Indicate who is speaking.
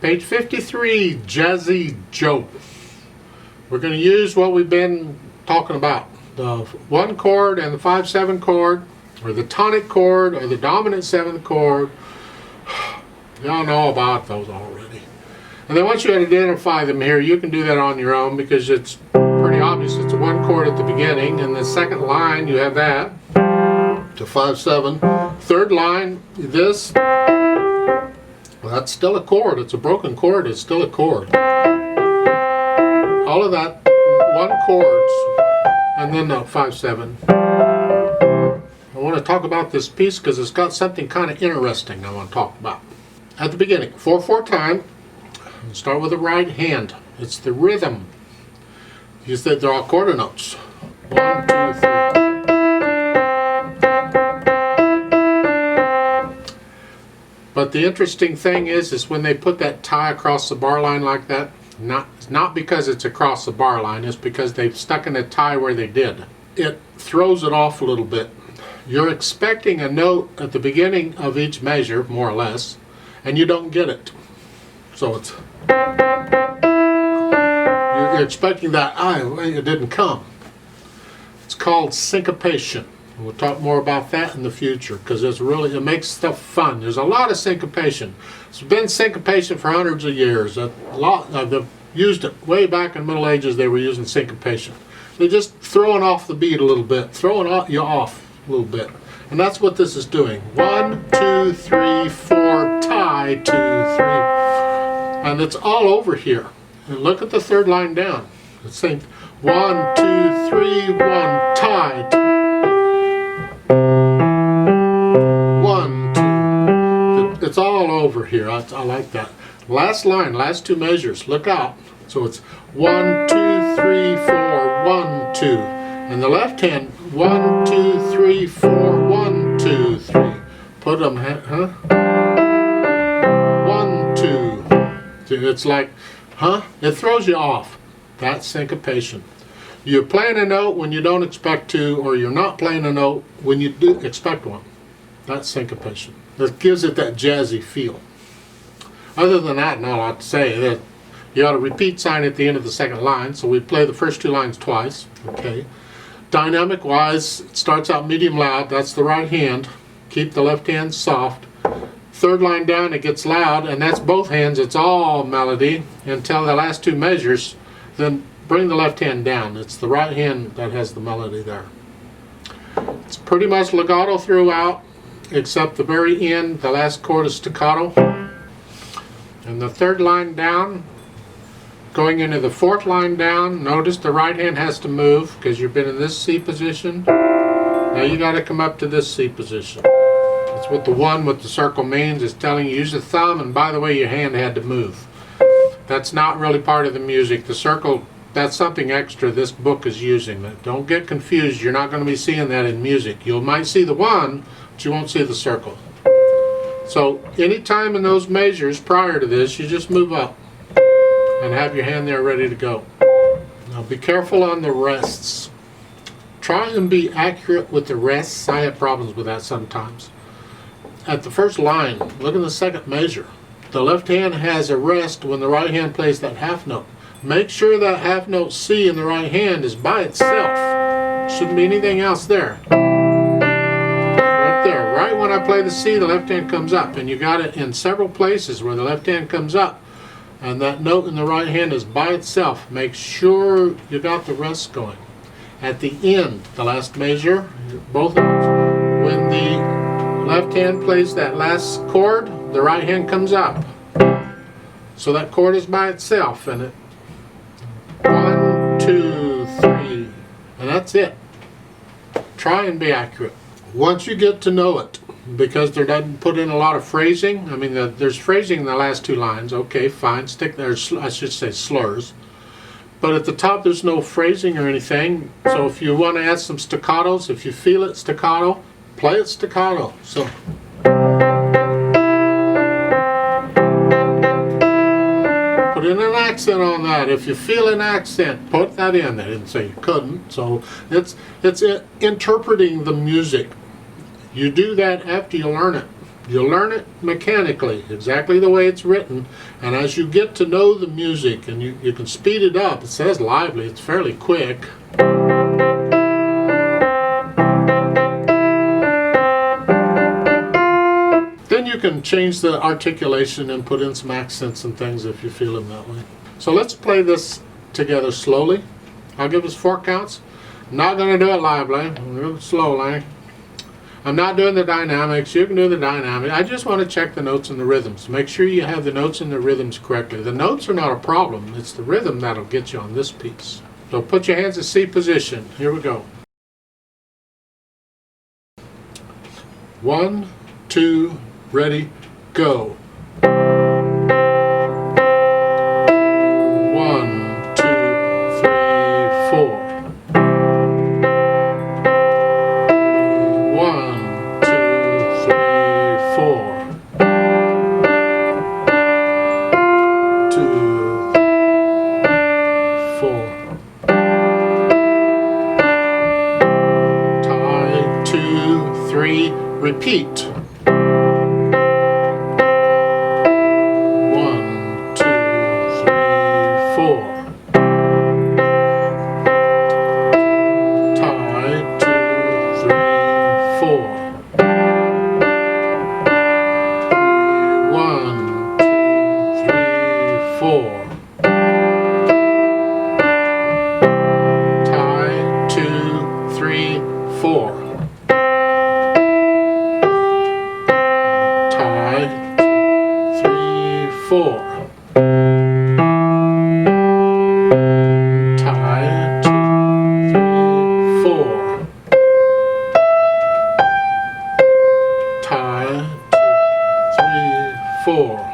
Speaker 1: Page 53, Jazzy Joe. We're going to use what we've been talking about. The 1 chord and the 5/7 chord, or the tonic chord, or the dominant 7th chord. Y'all know about those already. And then once you identify them here, you can do that on your own because it's pretty obvious. It's a 1 chord at the beginning, and the second line you have that, to 5/7. Third line, this. Well, that's still a chord. It's a broken chord. It's still a chord. All of that 1 chords, and then the 5/7. I want to talk about this piece because it's got something kind of interesting I want to talk about. At the beginning, 4/4 time. Start with the right hand. It's the rhythm. You said they're all quarter notes. 1, 2, 3. But the interesting thing is when they put that tie across the bar line like that, not because it's across the bar line, it's because they've stuck in a tie where they did. It throws it off a little bit. You're expecting a note at the beginning of each measure, more or less, and you don't get it. So it's, you're expecting that, it didn't come. It's called syncopation. We'll talk more about that in the future because it makes stuff fun. There's a lot of syncopation. There's been syncopation for hundreds of years. They've used it way back in the Middle Ages. They were using syncopation. They're just throwing off the beat a little bit, throwing you off a little bit. And that's what this is doing. 1, 2, 3, 4, tie, 2, 3. And it's all over here. And look at the third line down. It's saying 1, 2, 3, 1, tie, 2. 1, 2. It's all over here. I like that. Last line, last 2 measures. Look out. So it's 1, 2, 3, 4, 1, 2. And the left hand, 1, 2, 3, 4, 1, 2, 3. Put them, 1, 2. It's like, it throws you off. That's syncopation. You're playing a note when you don't expect to, or you're not playing a note when you do expect one. That's syncopation. That gives it that jazzy feel. Other than that, not a lot to say. That you ought to repeat sign at the end of the second line, so we play the first 2 lines twice. Okay. Dynamic wise, it starts out medium loud. That's the right hand. Keep the left hand soft. Third line down, it gets loud, and that's both hands. It's all melody until the last 2 measures. Then bring the left hand down. It's the right hand that has the melody there. It's pretty much legato throughout, except the very end, the last chord is staccato. And the third line down, going into the 4th line down, notice the right hand has to move because you've been in this C position. Now you got to come up to this C position. That's what the 1 with the circle means. It's telling you use the thumb, and by the way, your hand had to move. That's not really part of the music. The circle, that's something extra this book is using. Don't get confused. You're not going to be seeing that in music. You might see the 1, but you won't see the circle. So anytime in those measures prior to this, you just move up and have your hand there ready to go. Now be careful on the rests. Try and be accurate with the rests. I have problems with that sometimes. At the first line, look at the second measure. The left hand has a rest when the right hand plays that half note. Make sure that half note C in the right hand is by itself. Shouldn't be anything else there. Right there. Right when I play the C, the left hand comes up. And you got it in several places where the left hand comes up. And that note in the right hand is by itself. Make sure you got the rest going. At the end, the last measure, both notes, when the left hand plays that last chord, the right hand comes up. So that chord is by itself, and it 1, 2, 3, and that's it. Try and be accurate. Once you get to know it, because there doesn't put in a lot of phrasing. I mean, there's phrasing in the last 2 lines. Okay, fine. Stick there. I should say slurs. But at the top, there's no phrasing or anything. So if you want to add some staccatos, if you feel it staccato, play it staccato. So put in an accent on that. If you feel an accent, put that in. They didn't say you couldn't. So it's interpreting the music. You do that after you learn it. You'll learn it mechanically, exactly the way it's written, and as you get to know the music, and you can speed it up. It says lively, it's fairly quick. Then you can change the articulation and put in some accents and things if you feel them that way. So let's play this together slowly. I'll give us 4 counts. I'm not going to do it lively, I'm going to do it slowly. I'm not doing the dynamics. You can do the dynamic. I just want to check the notes and the rhythms. Make sure you have the notes and the rhythms correctly. The notes are not a problem. It's the rhythm that'll get you on this piece. So put your hands in C position. Here we go. 1, 2, ready, go. 1, 2, 3, 4. 3, repeat. 1, 2, 3, 4. Tie 2, 3, 4. 1, 2, 3, 4. Tie 2, 3, 4. 4. Tie 2, 3, 4. Tie 2, 3, 4.